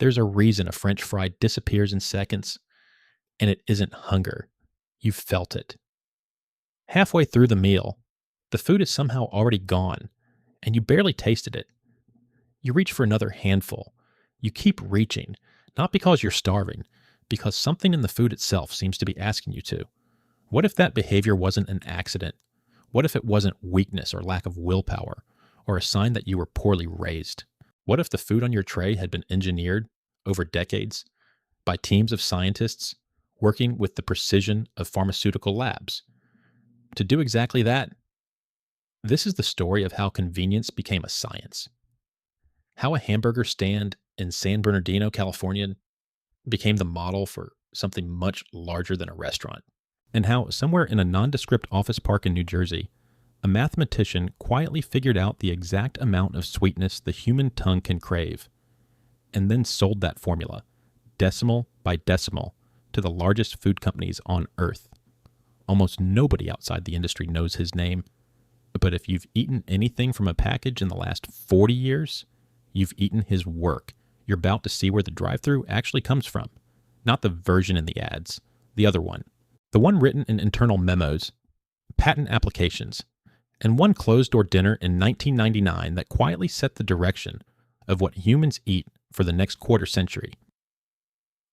There's a reason a French fry disappears in seconds, and it isn't hunger. You've felt it. Halfway through the meal, the food is somehow already gone, and you barely tasted it. You reach for another handful. You keep reaching, not because you're starving, because something in the food itself seems to be asking you to. What if that behavior wasn't an accident? What if it wasn't weakness or lack of willpower, or a sign that you were poorly raised? What if the food on your tray had been engineered over decades by teams of scientists working with the precision of pharmaceutical labs to do exactly that? This is the story of how convenience became a science. How a hamburger stand in San Bernardino, California became the model for something much larger than a restaurant. And how somewhere in a nondescript office park in New Jersey, a mathematician quietly figured out the exact amount of sweetness the human tongue can crave, and then sold that formula, decimal by decimal, to the largest food companies on earth. Almost nobody outside the industry knows his name, but if you've eaten anything from a package in the last 40 years, you've eaten his work. You're about to see where the drive-thru actually comes from. Not the version in the ads, the other one. The one written in internal memos, patent applications, and one closed-door dinner in 1999 that quietly set the direction of what humans eat for the next quarter century.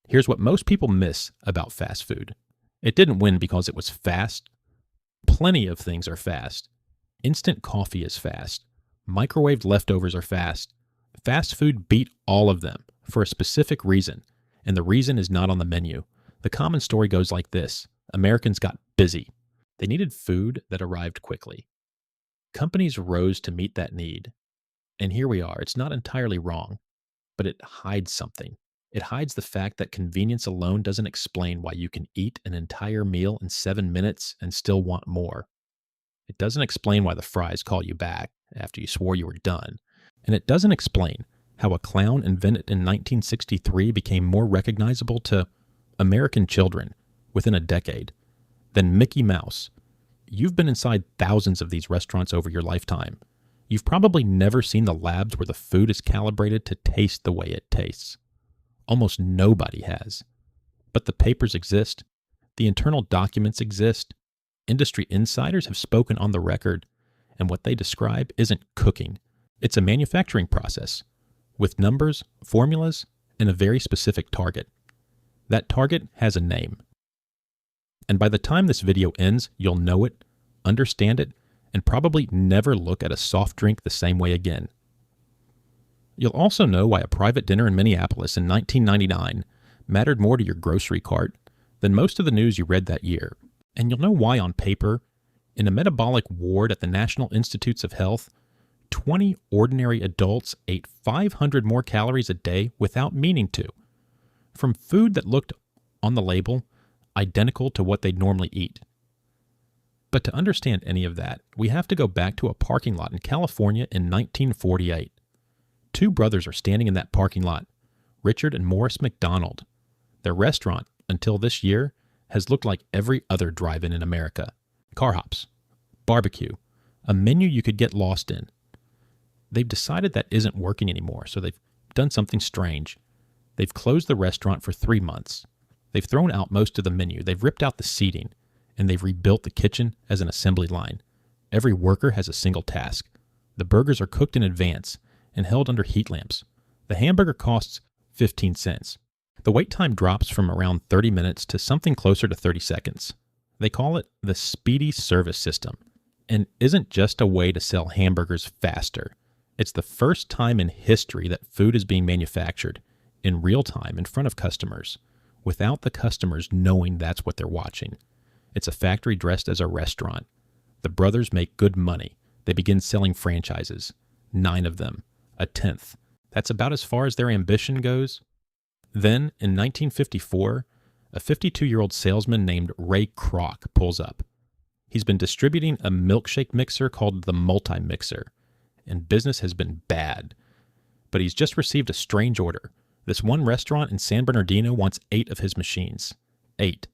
Here's what most people miss about fast food. It didn't win because it was fast. Plenty of things are fast. Instant coffee is fast. Microwaved leftovers are fast. Fast food beat all of them for a specific reason, and the reason is not on the menu. The common story goes like this. Americans got busy. They needed food that arrived quickly. Companies rose to meet that need. And here we are. It's not entirely wrong, but it hides something. It hides the fact that convenience alone doesn't explain why you can eat an entire meal in 7 minutes and still want more. It doesn't explain why the fries call you back after you swore you were done. And it doesn't explain how a clown invented in 1963 became more recognizable to American children within a decade than Mickey Mouse. You've been inside thousands of these restaurants over your lifetime. You've probably never seen the labs where the food is calibrated to taste the way it tastes. Almost nobody has. But the papers exist. The internal documents exist. Industry insiders have spoken on the record, and what they describe isn't cooking. It's a manufacturing process with numbers, formulas, and a very specific target. That target has a name. And by the time this video ends, you'll know it, understand it, and probably never look at a soft drink the same way again. You'll also know why a private dinner in Minneapolis in 1999 mattered more to your grocery cart than most of the news you read that year. And you'll know why on paper, in a metabolic ward at the National Institutes of Health, 20 ordinary adults ate 500 more calories a day without meaning to, from food that looked, on the label, identical to what they'd normally eat. But to understand any of that, we have to go back to a parking lot in California in 1948. Two brothers are standing in that parking lot, Richard and Morris McDonald. Their restaurant, until this year, has looked like every other drive-in in America. Car hops, barbecue, a menu you could get lost in. They've decided that isn't working anymore, so they've done something strange. They've closed the restaurant for 3 months. They've thrown out most of the menu. They've ripped out the seating, and they've rebuilt the kitchen as an assembly line. Every worker has a single task. The burgers are cooked in advance and held under heat lamps. The hamburger costs 15 cents. The wait time drops from around 30 minutes to something closer to 30 seconds. They call it the speedy service system, and isn't just a way to sell hamburgers faster. It's the first time in history that food is being manufactured in real time in front of customers, without the customers knowing that's what they're watching. It's a factory dressed as a restaurant. The brothers make good money. They begin selling franchises, 9 of them, a 10th. That's about as far as their ambition goes. Then, in 1954, a 52-year-old salesman named Ray Kroc pulls up. He's been distributing a milkshake mixer called the Multi-Mixer, and business has been bad. But he's just received a strange order. This one restaurant in San Bernardino wants 8 of his machines. 8.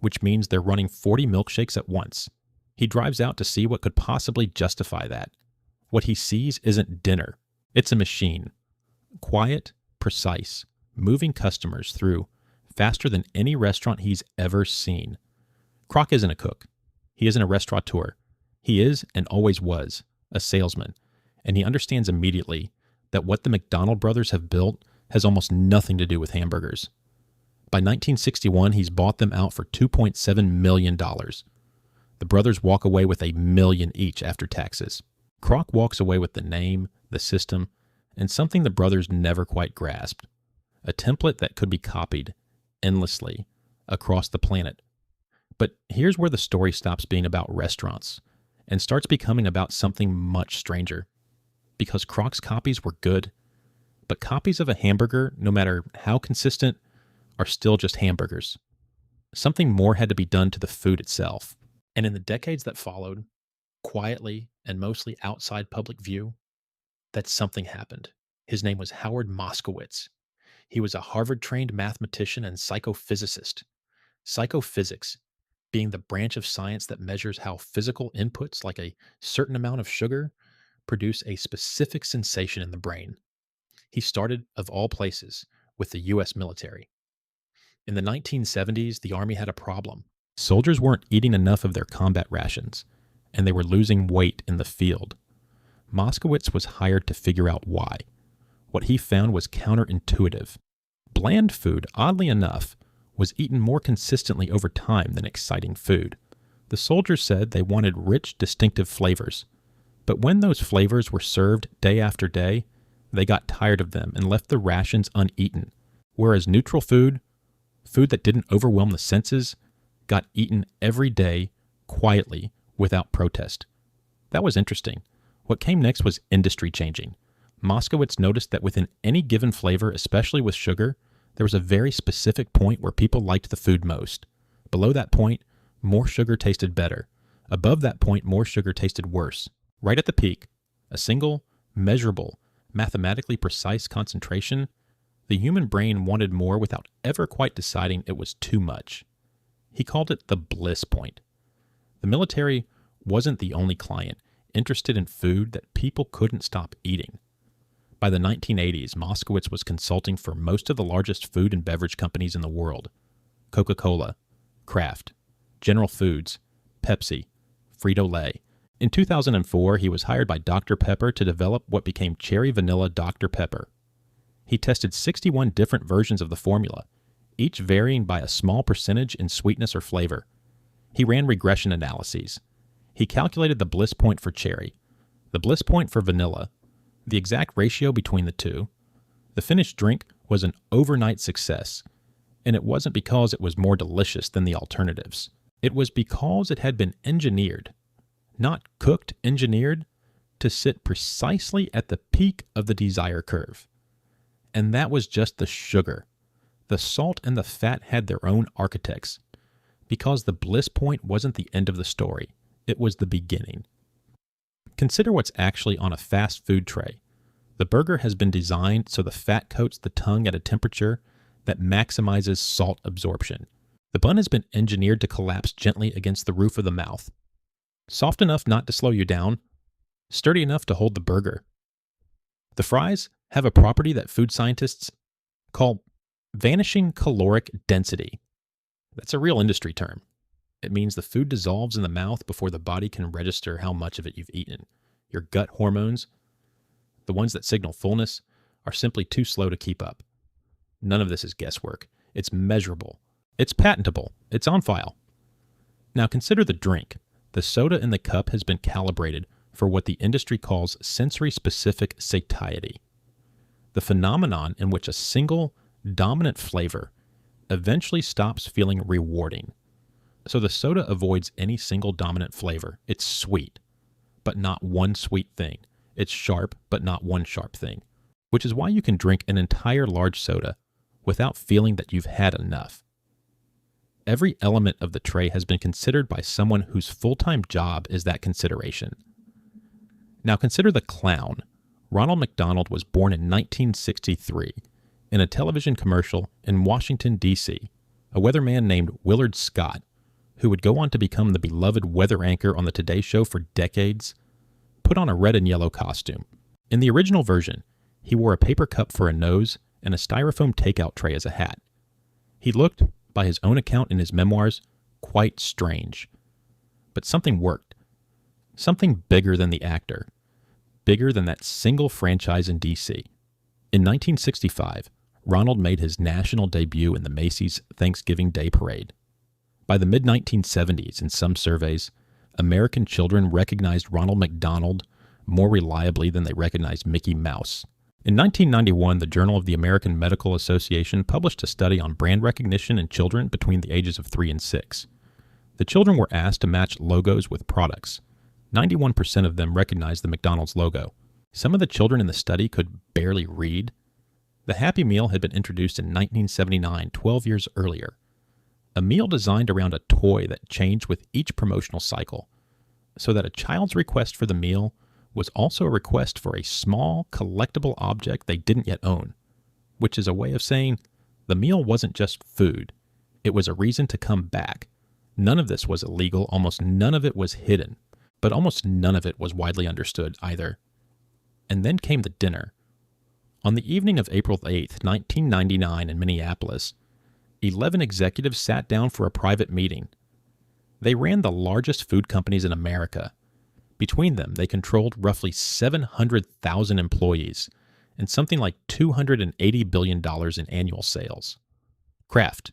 Which means they're running 40 milkshakes at once. He drives out to see what could possibly justify that. What he sees isn't dinner. It's a machine. Quiet, precise, moving customers through faster than any restaurant he's ever seen. Kroc isn't a cook. He isn't a restaurateur. He is, and always was, a salesman, and he understands immediately that what the McDonald brothers have built has almost nothing to do with hamburgers. By 1961, he's bought them out for $2.7 million. The brothers walk away with $1 million each after taxes. Kroc walks away with the name, the system, and something the brothers never quite grasped, a template that could be copied endlessly across the planet. But here's where the story stops being about restaurants and starts becoming about something much stranger. Because Kroc's copies were good, but copies of a hamburger, no matter how consistent, are still just hamburgers. Something more had to be done to the food itself. And in the decades that followed, quietly and mostly outside public view, that something happened. His name was Howard Moskowitz. He was a Harvard-trained mathematician and psychophysicist. Psychophysics being the branch of science that measures how physical inputs like a certain amount of sugar produce a specific sensation in the brain. He started, of all places, with the U.S. military. In the 1970s, the Army had a problem. Soldiers weren't eating enough of their combat rations, and they were losing weight in the field. Moskowitz was hired to figure out why. What he found was counterintuitive. Bland food, oddly enough, was eaten more consistently over time than exciting food. The soldiers said they wanted rich, distinctive flavors. But when those flavors were served day after day, they got tired of them and left the rations uneaten, whereas neutral food, food that didn't overwhelm the senses, got eaten every day, quietly, without protest. That was interesting. What came next was industry changing. Moskowitz noticed that within any given flavor, especially with sugar, there was a very specific point where people liked the food most. Below that point, more sugar tasted better. Above that point, more sugar tasted worse. Right at the peak, a single, measurable, mathematically precise concentration, the human brain wanted more without ever quite deciding it was too much. He called it the bliss point. The military wasn't the only client interested in food that people couldn't stop eating. By the 1980s, Moskowitz was consulting for most of the largest food and beverage companies in the world: Coca-Cola, Kraft, General Foods, Pepsi, Frito-Lay. In 2004, he was hired by Dr. Pepper to develop what became Cherry Vanilla Dr. Pepper. He tested 61 different versions of the formula, each varying by a small percentage in sweetness or flavor. He ran regression analyses. He calculated the bliss point for cherry, the bliss point for vanilla, the exact ratio between the two. The finished drink was an overnight success, and it wasn't because it was more delicious than the alternatives. It was because it had been engineered, not cooked, engineered, to sit precisely at the peak of the desire curve. And that was just the sugar. The salt and the fat had their own architects, because the bliss point wasn't the end of the story. It was the beginning. Consider what's actually on a fast food tray. The burger has been designed so the fat coats the tongue at a temperature that maximizes salt absorption. The bun has been engineered to collapse gently against the roof of the mouth. Soft enough not to slow you down, sturdy enough to hold the burger. The fries have a property that food scientists call vanishing caloric density. That's a real industry term. It means the food dissolves in the mouth before the body can register how much of it you've eaten. Your gut hormones, the ones that signal fullness, are simply too slow to keep up. None of this is guesswork. It's measurable. It's patentable. It's on file. Now consider the drink. The soda in the cup has been calibrated for what the industry calls sensory-specific satiety, the phenomenon in which a single dominant flavor eventually stops feeling rewarding. So the soda avoids any single dominant flavor. It's sweet, but not one sweet thing. It's sharp, but not one sharp thing, which is why you can drink an entire large soda without feeling that you've had enough. Every element of the tray has been considered by someone whose full-time job is that consideration. Now consider the clown. Ronald McDonald was born in 1963 in a television commercial in Washington, D.C. A weatherman named Willard Scott, who would go on to become the beloved weather anchor on the Today Show for decades, put on a red and yellow costume. In the original version, he wore a paper cup for a nose and a styrofoam takeout tray as a hat. He looked, by his own account in his memoirs, quite strange. But something worked. Something bigger than the actor. Bigger than that single franchise in D.C. In 1965, Ronald made his national debut in the Macy's Thanksgiving Day Parade. By the mid-1970s, in some surveys, American children recognized Ronald McDonald more reliably than they recognized Mickey Mouse. In 1991, the Journal of the American Medical Association published a study on brand recognition in children between the ages of 3 and 6. The children were asked to match logos with products. 91% of them recognized the McDonald's logo. Some of the children in the study could barely read. The Happy Meal had been introduced in 1979, 12 years earlier. A meal designed around a toy that changed with each promotional cycle, so that a child's request for the meal was also a request for a small, collectible object they didn't yet own, which is a way of saying the meal wasn't just food. It was a reason to come back. None of this was illegal, almost none of it was hidden, but almost none of it was widely understood either. And then came the dinner. On the evening of April 8th, 1999 in Minneapolis, 11 executives sat down for a private meeting. They ran the largest food companies in America. Between them, they controlled roughly 700,000 employees and something like $280 billion in annual sales. Kraft,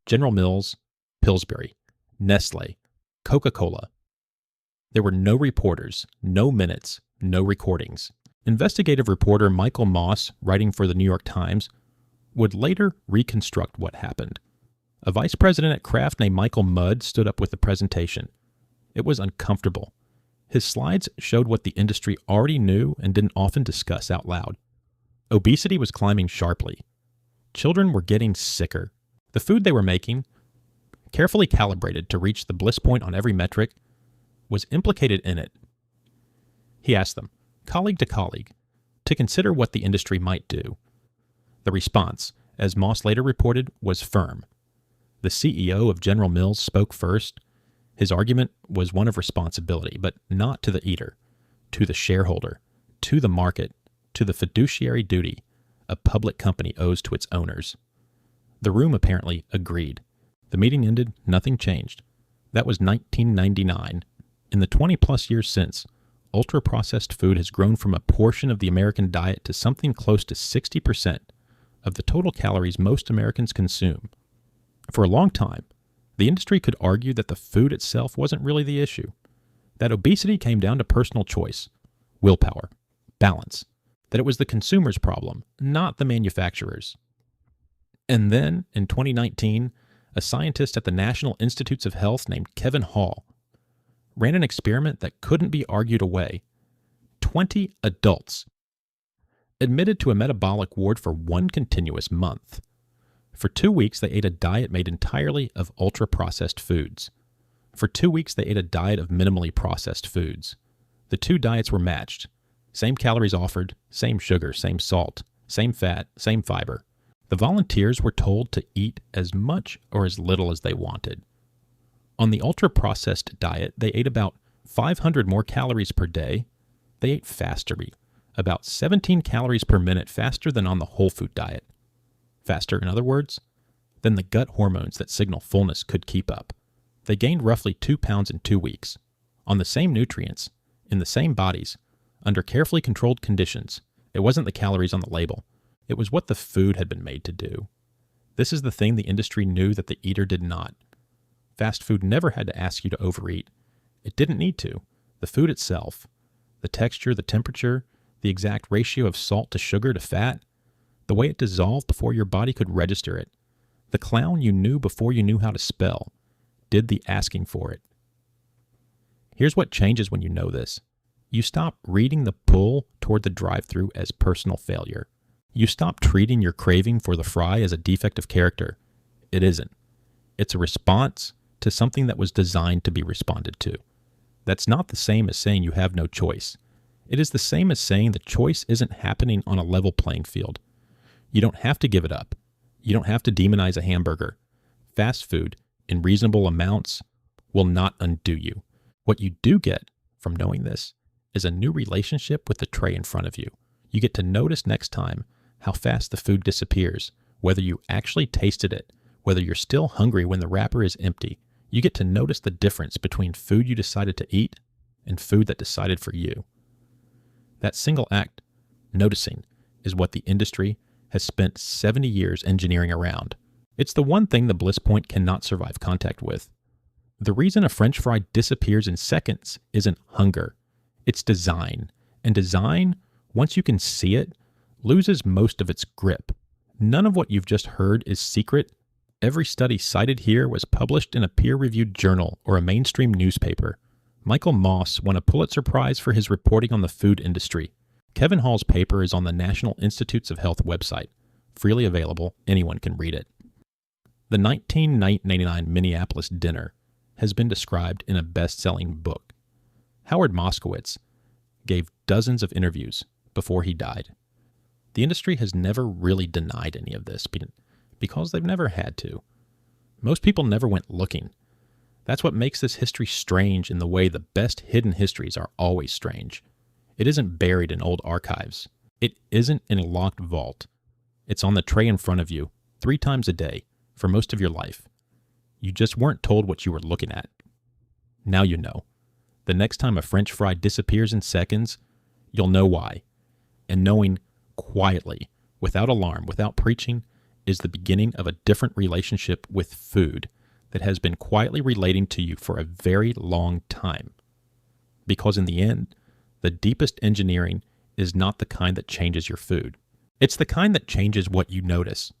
General Mills, Pillsbury, Nestle, Coca-Cola. There were no reporters, no minutes, no recordings. Investigative reporter Michael Moss, writing for the New York Times, would later reconstruct what happened. A vice president at Kraft named Michael Mudd stood up with the presentation. It was uncomfortable. His slides showed what the industry already knew and didn't often discuss out loud. Obesity was climbing sharply. Children were getting sicker. The food they were making, carefully calibrated to reach the bliss point on every metric, was implicated in it. He asked them, colleague to colleague, to consider what the industry might do. The response, as Moss later reported, was firm. The CEO of General Mills spoke first. His argument was one of responsibility, but not to the eater, to the shareholder, to the market, to the fiduciary duty a public company owes to its owners. The room apparently agreed. The meeting ended, nothing changed. That was 1999. In the 20-plus years since, ultra-processed food has grown from a portion of the American diet to something close to 60% of the total calories most Americans consume. For a long time, the industry could argue that the food itself wasn't really the issue, that obesity came down to personal choice, willpower, balance, that it was the consumer's problem, not the manufacturer's. And then, in 2019, a scientist at the National Institutes of Health named Kevin Hall ran an experiment that couldn't be argued away. 20 adults admitted to a metabolic ward for one continuous month. For 2 weeks, they ate a diet made entirely of ultra-processed foods. For 2 weeks, they ate a diet of minimally processed foods. The two diets were matched. Same calories offered, same sugar, same salt, same fat, same fiber. The volunteers were told to eat as much or as little as they wanted. On the ultra-processed diet, they ate about 500 more calories per day. They ate faster, about 17 calories per minute faster than on the whole food diet. Faster, in other words, than the gut hormones that signal fullness could keep up. They gained roughly 2 pounds in 2 weeks, on the same nutrients, in the same bodies, under carefully controlled conditions. It wasn't the calories on the label. It was what the food had been made to do. This is the thing the industry knew that the eater did not. Fast food never had to ask you to overeat. It didn't need to. The food itself, the texture, the temperature, the exact ratio of salt to sugar to fat, the way it dissolved before your body could register it, the clown you knew before you knew how to spell, did the asking for it. Here's what changes when you know this. You stop reading the pull toward the drive-thru as personal failure. You stop treating your craving for the fry as a defect of character. It isn't. It's a response to something that was designed to be responded to. That's not the same as saying you have no choice. It is the same as saying the choice isn't happening on a level playing field. You don't have to give it up. You don't have to demonize a hamburger. Fast food, in reasonable amounts, will not undo you. What you do get from knowing this is a new relationship with the tray in front of you. You get to notice next time how fast the food disappears, whether you actually tasted it, whether you're still hungry when the wrapper is empty. You get to notice the difference between food you decided to eat and food that decided for you. That single act, noticing, is what the industry has spent 70 years engineering around. It's the one thing the bliss point cannot survive contact with. The reason a French fry disappears in seconds isn't hunger. It's design. And design, once you can see it, loses most of its grip. None of what you've just heard is secret. Every study cited here was published in a peer-reviewed journal or a mainstream newspaper. Michael Moss won a Pulitzer Prize for his reporting on the food industry. Kevin Hall's paper is on the National Institutes of Health website. Freely available, anyone can read it. The 1999 Minneapolis dinner has been described in a best-selling book. Howard Moskowitz gave dozens of interviews before he died. The industry has never really denied any of this because they've never had to. Most people never went looking. That's what makes this history strange in the way the best hidden histories are always strange. It isn't buried in old archives. It isn't in a locked vault. It's on the tray in front of you 3 times a day for most of your life. You just weren't told what you were looking at. Now you know. The next time a French fry disappears in seconds, you'll know why. And knowing quietly, without alarm, without preaching, is the beginning of a different relationship with food that has been quietly relating to you for a very long time. Because in the end, the deepest engineering is not the kind that changes your food. It's the kind that changes what you notice.